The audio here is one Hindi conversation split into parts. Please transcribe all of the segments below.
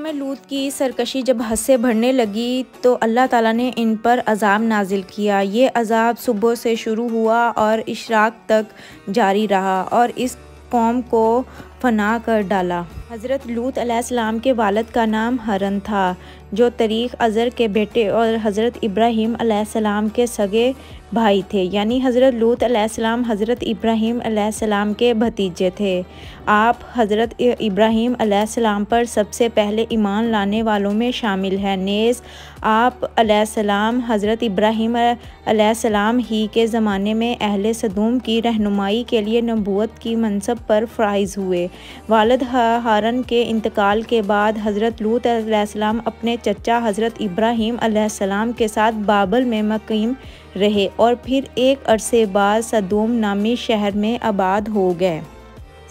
कौम लूत की सरकशी जब हद से बढ़ने लगी तो अल्लाह ताला ने इन पर अज़ाब नाजिल किया। ये अज़ाब सुबह से शुरू हुआ और इशराक तक जारी रहा और इस कौम को फना कर डाला। हज़रत लूत अलैहिस्सलाम के वालिद का नाम हरन था, जो तरीक़ अज़र के बेटे और हज़रत इब्राहीम अलैहिस्सलाम के सगे भाई थे। यानी हज़रत लूत अलैहिस्सलाम हज़रत इब्राहीम अलैहिस्सलाम के भतीजे थे। आप हज़रत इब्राहीम अलैहिस्सलाम पर सबसे पहले ईमान लाने वालों में शामिल हैं। नेज़ आप अलैहिस्सलाम हज़रत इब्राहीम अलैहिस्सलाम ही के ज़माने में अहले सदूम की रहनुमाई के लिए नबूवत की मनसब पर फाइज़ हुए। वालिद हारन के इंतकाल के बाद हज़रत लूत अलैहिस्सलाम अपने चचा हज़रत इब्राहीम अलैहिस्सलाम के साथ बाबल में मुक़ीम रहे और फिर एक अरसे बाद सदूम नामी शहर में आबाद हो गए।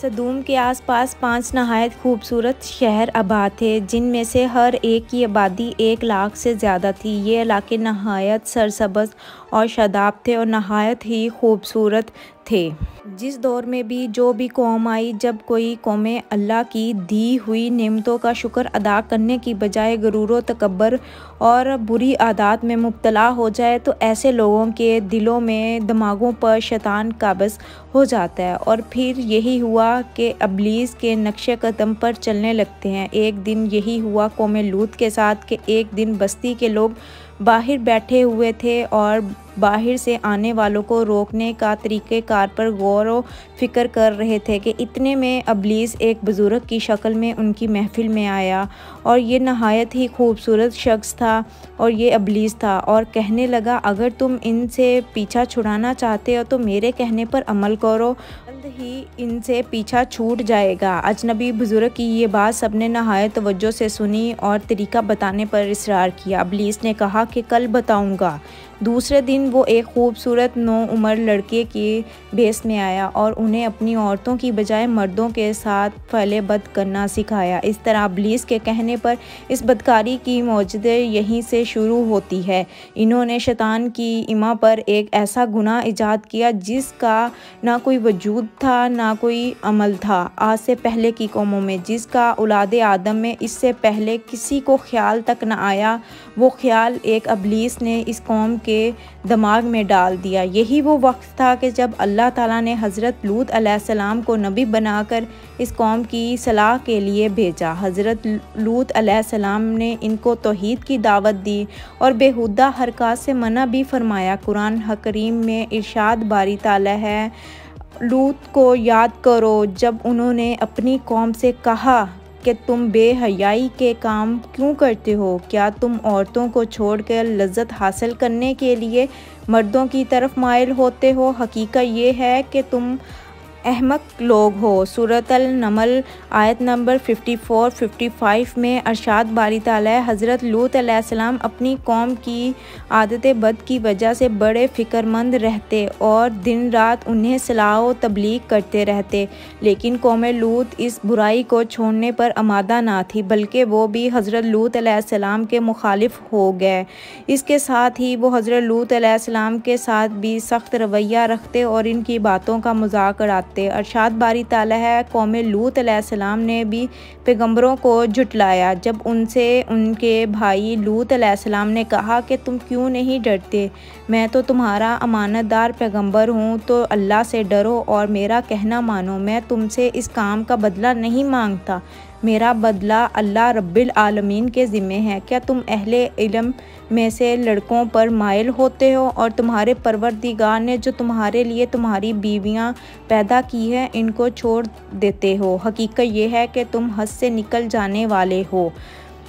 सदूम के आसपास 5 नहायत खूबसूरत शहर आबाद थे, जिनमें से हर एक की आबादी 1 लाख से ज़्यादा थी। ये इलाके नहायत सरसब्ज़ और शादाब थे और नहायत ही खूबसूरत थे। जिस दौर में भी जो भी कौम आई, जब कोई कौमें अल्लाह की दी हुई नेमतों का शुक्र अदा करने की बजाय गुरूर व तकब्बुर और बुरी आदत में मुब्तला हो जाए तो ऐसे लोगों के दिलों में दिमागों पर शैतान काबिज़ हो जाता है और फिर यही हुआ कि इब्लीस के नक्शे कदम पर चलने लगते हैं। एक दिन यही हुआ कौम लूत के साथ कि एक दिन बस्ती के लोग बाहर बैठे हुए थे और बाहर से आने वालों को रोकने का तरीक़ेकार पर गौर व फ़िक्र कर रहे थे कि इतने में इब्लीस एक बुज़ुर्ग की शक्ल में उनकी महफ़िल में आया और ये नहायत ही खूबसूरत शख्स था और ये इब्लीस था और कहने लगा, अगर तुम इनसे पीछा छुड़ाना चाहते हो तो मेरे कहने पर अमल करो, जल्द ही इनसे पीछा छूट जाएगा। अजनबी बुज़ुर्ग की ये बात सबने नहायत तवज्जो से सुनी और तरीक़ा बताने पर इसरार किया। इब्लीस ने कहा कि कल बताऊँगा। दूसरे दिन वो एक खूबसूरत नौउम्र लड़के के भेस में आया और उन्हें अपनी औरतों की बजाय मर्दों के साथ फ़ैले बद करना सिखाया। इस तरह इब्लीस के कहने पर इस बदकारी की मौजूदगी यहीं से शुरू होती है। इन्होंने शैतान की इमा पर एक ऐसा गुनाह ईजाद किया जिसका ना कोई वजूद था ना कोई अमल था आज से पहले की कौमों में, जिसका औलादे आदम में इससे पहले किसी को ख्याल तक न आया। वो ख्याल एक इब्लीस ने इस कौम के दिमाग में डाल दिया। यही वो वक्त था कि जब अल्लाह ताला ने हज़रत लूत अलैहिस्सलाम को नबी बनाकर इस कौम की सलाह के लिए भेजा। हज़रत लूत अलैहिस्सलाम ने इनको तौहीद की दावत दी और बेहुदा हरकत से मना भी फरमाया। कुरान करीम में इरशाद बारी ताला है, लूत को याद करो जब उन्होंने अपनी कौम से कहा कि तुम बेहयाई के काम क्यों करते हो? क्या तुम औरतों को छोड़कर लज्जत हासिल करने के लिए मर्दों की तरफ माइल होते हो? हकीकत ये है कि तुम अहमक लोग हो। सूरत अल-नमल आयत नंबर 54-55 में अरशाद बारी ताला है, हज़रत लूत अलैहिस्सलाम अपनी कौम की आदत बद की वजह से बड़े फ़िक्रमंद रहते और दिन रात उन्हें सलाह व तबलीग करते रहते, लेकिन कौम लूत इस बुराई को छोड़ने पर आमादा ना थी, बल्कि वो भी हज़रत लूत अलैहिस्सलाम के मुखालिफ हो गए। इसके साथ ही वो हज़रत लूत अलैहिस्सलाम के साथ भी सख्त रवैया रखते और इनकी बातों का मजाक उड़ाते। अरशाद बारी ताला है, कौम लूत अलैहिस्सलाम ने भी पैगंबरों को झुटलाया जब उनसे उनके भाई लूत अलैहिस्सलाम ने कहा कि तुम क्यों नहीं डरते? मैं तो तुम्हारा अमानतदार पैगंबर हूँ, तो अल्लाह से डरो और मेरा कहना मानो। मैं तुमसे इस काम का बदला नहीं मांगता, मेरा बदला अल्लाह रब्बिल आलमीन के ज़िम्मे है। क्या तुम अहले इल्म में से लड़कों पर माइल होते हो और तुम्हारे परवरदिगार ने जो तुम्हारे लिए तुम्हारी बीवियां पैदा की हैं इनको छोड़ देते हो? हकीकत यह है कि तुम हद से निकल जाने वाले हो।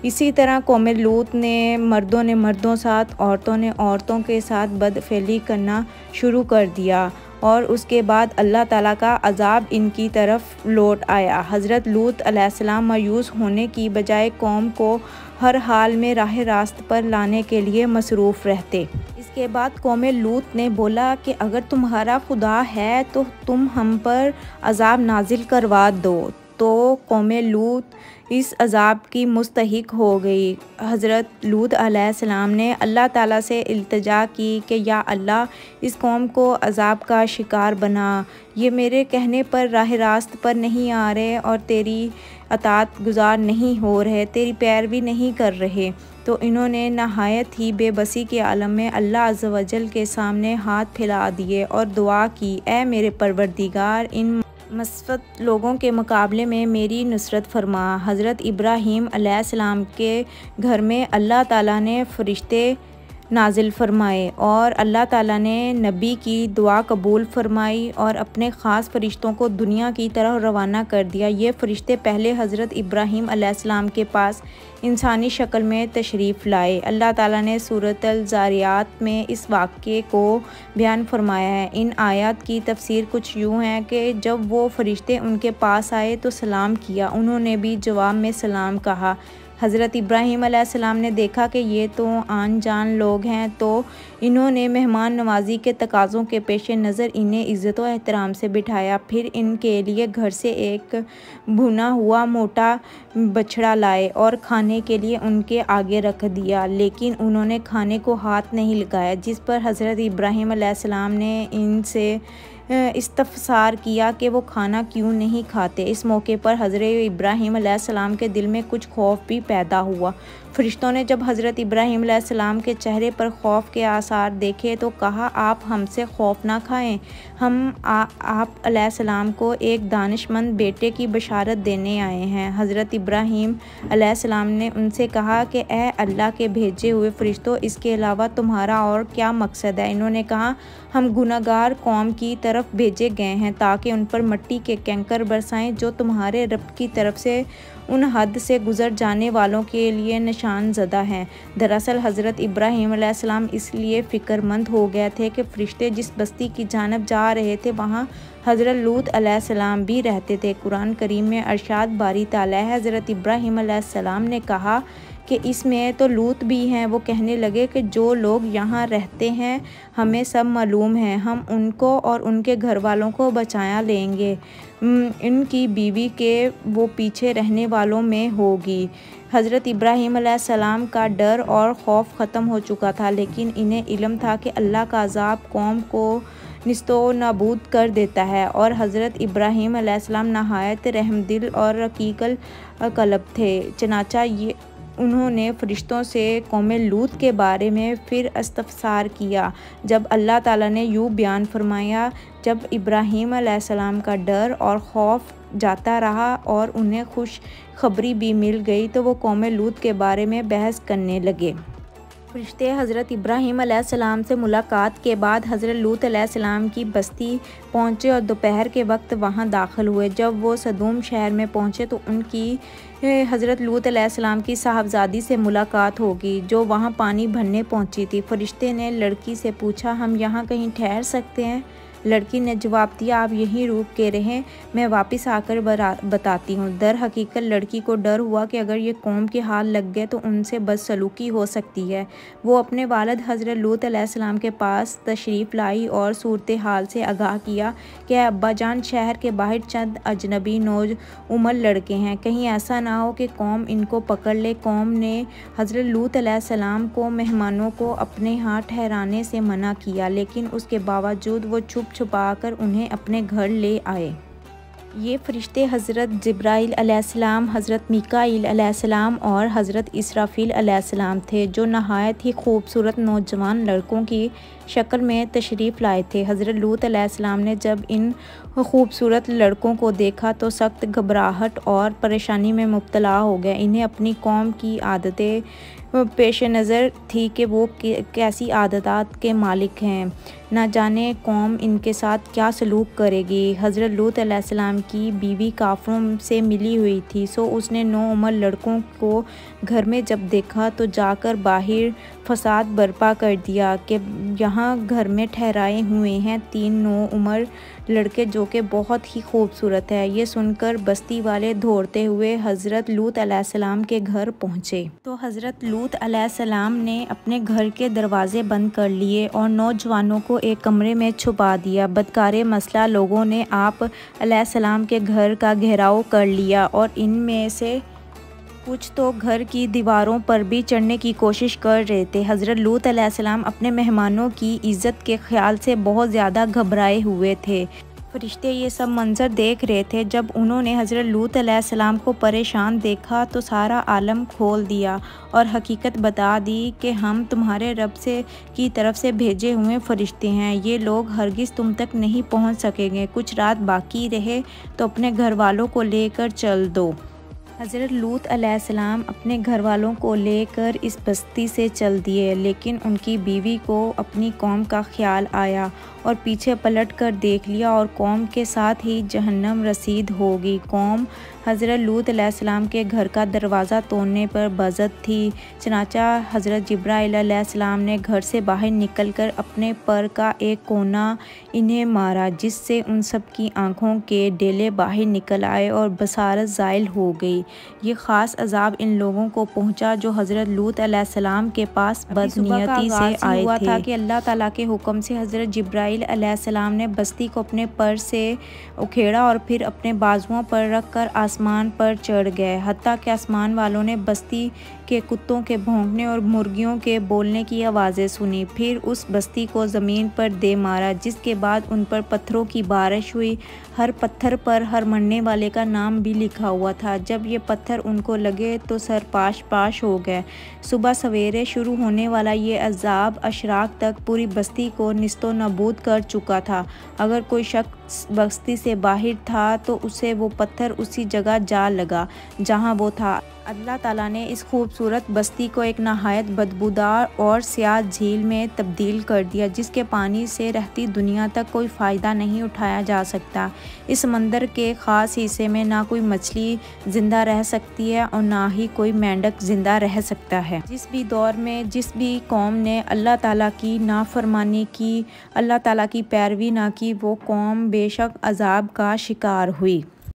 इसी तरह कौम लूत ने मर्दों साथ, औरतों ने औरतों के साथ बदफेली करना शुरू कर दिया और उसके बाद अल्लाह ताला का अज़ाब इनकी तरफ लौट आया। हज़रत लूत अलैहिस्सलाम मायूस होने की बजाय कौम को हर हाल में राह रास्त पर लाने के लिए मसरूफ़ रहते। इसके बाद कौम लूत ने बोला कि अगर तुम्हारा खुदा है तो तुम हम पर अज़ाब नाजिल करवा दो। तो कौम लूत इस अज़ाब की मुस्तहिक हो गई। हज़रत लूत अलैहिस्सलाम ने अल्लाह ताला से इल्तिजा की कि या अल्लाह इस कौम को अज़ाब का शिकार बना, ये मेरे कहने पर राह रास्त पर नहीं आ रहे और तेरी अतात गुज़ार नहीं हो रहे, तेरी पैरवी नहीं कर रहे। तो इन्होंने नहायत ही बेबसी के आलम में अल्लाह अज़्ज़ व जल के सामने हाथ फैला दिए और दुआ की, ए मेरे परवरदिगार, इन मसफ़त लोगों के मुकाबले में मेरी नुसरत फरमा। हज़रत इब्राहीम अलैहिस्सलाम के घर में अल्लाह ताला ने फ़रिश्ते नाजिल फ़रमाए और अल्लाह ताला ने नबी की दुआ कबूल फ़रमाई और अपने ख़ास फ़रिश्तों को दुनिया की तरफ रवाना कर दिया। ये फ़रिश्ते पहले हज़रत इब्राहीम अलैहिस्सलाम के पास इंसानी शक्ल में तशरीफ़ लाए। अल्लाह ताला ने सूरतुल ज़ारियात में इस वाक़े को बयान फरमाया है। इन आयत की तफसीर कुछ यूँ है कि जब वो फ़रिश्ते उनके पास आए तो सलाम किया, उन्होंने भी जवाब में सलाम कहा। हज़रत इब्राहीम अलैहिस्सलाम ने देखा कि ये तो आन जान लोग हैं, तो इन्होंने मेहमान नवाजी के तकाज़ों के पेश नज़र इन्हें इज़्ज़त व एहतराम से बिठाया। फिर इनके लिए घर से एक भुना हुआ मोटा बछड़ा लाए और खाने के लिए उनके आगे रख दिया, लेकिन उन्होंने खाने को हाथ नहीं लगाया, जिस पर हज़रत इब्राहीम अलैहिस्सलाम ने इनसे इस्तफ़सार किया कि वो खाना क्यों नहीं खाते। इस मौके पर हज़रत इब्राहीम अलैहिस्सलाम के दिल में कुछ खौफ भी पैदा हुआ। फ़रिश्तों ने जब हज़रत इब्राहीम अलैहिस्सलाम के चेहरे पर खौफ के आसार देखे तो कहा, आप हमसे खौफ ना खाएं, हम आप अलैहिस्सलाम को एक दानिशमंद बेटे की बशारत देने आए हैं। हज़रत इब्राहीम अलैहिस्सलाम ने उनसे कहा कि ए अल्लाह के भेजे हुए फ़रिश्तों, इसके अलावा तुम्हारा और क्या मकसद है? इन्होंने कहा, हम गुनहगार कौम की तरफ भेजे गए हैं ताकि उन पर मिट्टी के कंकर बरसाएं जो तुम्हारे रब की तरफ से उन हद से गुज़र जाने वालों के लिए निशान ज़दा हैं। दरअसल हज़रत इब्राहीम अलैहिस्सलाम इसलिए फ़िक्रमंद हो गए थे कि फ़रिश्ते जिस बस्ती की जानब जा रहे थे वहाँ हज़रत लूत अलैहिस्सलाम भी रहते थे। कुरान करीम में अरशाद बारी ताला है, हज़रत इब्राहीम अलैहिस्सलाम ने कहा कि इसमें तो लूत भी हैं। वो कहने लगे कि जो लोग यहाँ रहते हैं हमें सब मालूम है, हम उनको और उनके घर वालों को बचा लेंगे, इनकी बीवी के वो पीछे रहने वालों में होगी। हज़रत इब्राहीम अलैहिस्सलाम का डर और खौफ ख़त्म हो चुका था, लेकिन इन्हें इल्म था कि अल्लाह का अज़ाब कौम को निस्तो नाबूद कर देता है और हज़रत इब्राहीम अलैहिस्सलाम नहायत रहमदिल और रकीकल कल्ब थे। चनाचा ये उन्होंने फ़रिश्तों से कौम लूत के बारे में फिर इस्तफ़सार किया। जब अल्लाह ताला ने यूँ बयान फरमाया, जब इब्राहीम अलैहिस्सलाम का डर और खौफ जाता रहा और उन्हें खुश खबरी भी मिल गई तो वो कौम लूत के बारे में बहस करने लगे। फ़रिश्ते हज़रत इब्राहीम अलैहिस्सलाम से मुलाकात के बाद हज़रत लूत अलैहिस्सलाम की बस्ती पहुँचे और दोपहर के वक्त वहाँ दाखिल हुए। जब वो सदूम शहर में पहुँचे तो उनकी हज़रत लूत अलैहिस्सलाम की साहबजादी से मुलाकात होगी जो वहाँ पानी भरने पहुँची थी। फ़रिश्ते ने लड़की से पूछा, हम यहाँ कहीं ठहर सकते हैं? लड़की ने जवाब दिया, आप यहीं रुक के रहें, मैं वापस आकर बताती हूँ। दर हकीकत लड़की को डर हुआ कि अगर ये कौम के हाल लग गए तो उनसे बदसलूकी हो सकती है। वो अपने वालिद हज़रत लूत अलैहिस्सलाम के पास तशरीफ़ लाई और सूरत हाल से आगाह किया कि अब्बा जान, शहर के बाहर चंद अजनबी नौज उमर लड़के हैं, कहीं ऐसा ना हो कि कौम इनको पकड़ ले। कौम ने हज़रत लूत अलैहिस्सलाम को मेहमानों को अपने यहाँ ठहराने से मना किया, लेकिन उसके बावजूद वो छुपा कर उन्हें अपने घर ले आए। ये फ़रिश्ते हज़रत जिब्राईल अलैहिस्सलाम, हज़रत मीकाईल अलैहिस्सलाम और हज़रत इसराफ़ील अलैहिस्सलाम थे, जो नहायत ही खूबसूरत नौजवान लड़कों की शक्ल में तशरीफ़ लाए थे। हज़रत लूत अलैहिस्सलाम ने जब इन खूबसूरत लड़कों को देखा तो सख्त घबराहट और परेशानी में मुब्तला हो गए। इन्हें अपनी कौम की आदतें पेश नज़र थी कि वो कैसी आदत के मालिक हैं, ना जाने कौम इनके साथ क्या सलूक करेगी। हज़रत लूत अलैहिस्सलाम की बीवी काफ़रों से मिली हुई थी, सो उसने 9 उमर लड़कों को घर में जब देखा तो जाकर बाहर फसाद बर्पा कर दिया कि यहाँ घर में ठहराए हुए हैं 3 9 उमर लड़के जो कि बहुत ही खूबसूरत है। ये सुनकर बस्ती वाले दौड़ते हुए हज़रत लूत अलैहिस्सलाम के घर पहुँचे तो हज़रत लूत अलैहिस्सलाम ने अपने घर के दरवाज़े बंद कर लिए और नौजवानों को को एक कमरे में छुपा दिया। बदकारे मसला लोगों ने आप अलैहिस्सलाम के घर का घेराव कर लिया और इनमें से कुछ तो घर की दीवारों पर भी चढ़ने की कोशिश कर रहे थे। हज़रत लूत अलैहिस्सलाम अपने मेहमानों की इज़्ज़त के ख्याल से बहुत ज़्यादा घबराए हुए थे। फरिश्ते ये सब मंज़र देख रहे थे। जब उन्होंने हज़रत लूत अलैहिस्सलाम को परेशान देखा तो सारा आलम खोल दिया और हकीकत बता दी कि हम तुम्हारे रब से की तरफ से भेजे हुए फरिश्ते हैं। ये लोग हरगिज़ तुम तक नहीं पहुंच सकेंगे। कुछ रात बाकी रहे तो अपने घर वालों को लेकर चल दो। हज़रत लूत अलैहिस्सलाम अपने घर वालों को लेकर इस बस्ती से चल दिए, लेकिन उनकी बीवी को अपनी कौम का ख्याल आया और पीछे पलट कर देख लिया और कौम के साथ ही जहन्नम रसीद होगी। कौम हज़रत लूत अलैहिस्सलाम के घर का दरवाज़ा तोड़ने पर बज़द थी। चनाचा हज़रत जिब्राइल अलैहिस्सलाम ने घर से बाहर निकलकर अपने पर का एक कोना इन्हें मारा, जिससे उन सब की आँखों के डेले बाहर निकल आए और बसारत ज़ाइल हो गई। ये ख़ास अजाब इन लोगों को पहुंचा जो हज़रत लूत अलैहिस्सलाम के पास बदनीयती से आए थे। था कि अल्लाह ताला के हुक्म से हज़रत जिब्राइल अलैहिस्सलाम ने बस्ती को अपने पर से उखेड़ा और फिर अपने बाजुओं पर रख कर आसमान पर चढ़ गए। हत्ता कि आसमान वालों ने बस्ती के कुत्तों के भौंकने और मुर्गियों के बोलने की आवाज़ें सुनी। फिर उस बस्ती को ज़मीन पर दे मारा, जिसके बाद उन पर पत्थरों की बारिश हुई। हर पत्थर पर हर मरने वाले का नाम भी लिखा हुआ था। जब ये पत्थर उनको लगे तो सर पाश पाश हो गए। सुबह सवेरे शुरू होने वाला ये अजाब अशराक तक पूरी बस्ती को निस्तो नबूद कर चुका था। अगर कोई शख्स बस्ती से बाहर था तो उसे वो पत्थर उसी जगह जा लगा जहाँ वो था। अल्लाह ताला ने इस खूबसूरत बस्ती को एक नहायत बदबूदार और स्याह झील में तब्दील कर दिया, जिसके पानी से रहती दुनिया तक कोई फ़ायदा नहीं उठाया जा सकता। इस समंदर के ख़ास हिस्से में ना कोई मछली ज़िंदा रह सकती है और ना ही कोई मेंढक ज़िंदा रह सकता है। जिस भी दौर में जिस भी कौम ने अल्लाह ताला की नाफरमानी की, अल्लाह ताला की पैरवी ना की, वो कौम बेशक अजाब का शिकार हुई।